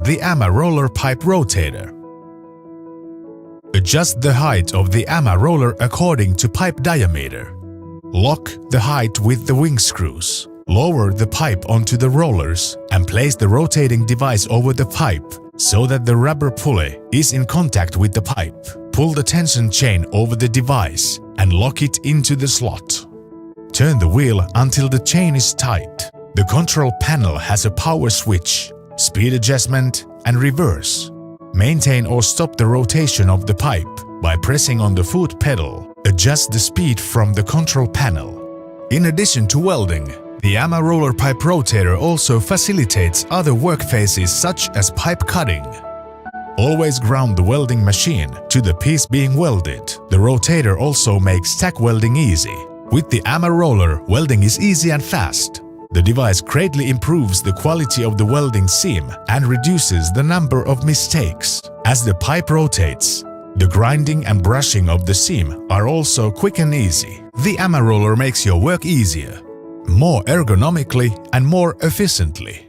The AMA roller pipe rotator. Adjust the height of the AMA roller according to pipe diameter. Lock the height with the wing screws. Lower the pipe onto the rollers and place the rotating device over the pipe so that the rubber pulley is in contact with the pipe. Pull the tension chain over the device and lock it into the slot. Turn the wheel until the chain is tight. The control panel has a power switch, speed adjustment, and reverse. Maintain or stop the rotation of the pipe by pressing on the foot pedal. Adjust the speed from the control panel. In addition to welding, the AMA roller pipe rotator also facilitates other work phases such as pipe cutting. Always ground the welding machine to the piece being welded. The rotator also makes tack welding easy. With the AMA roller, welding is easy and fast. The device greatly improves the quality of the welding seam and reduces the number of mistakes. As the pipe rotates, the grinding and brushing of the seam are also quick and easy. The AMA roller makes your work easier, more ergonomically and more efficiently.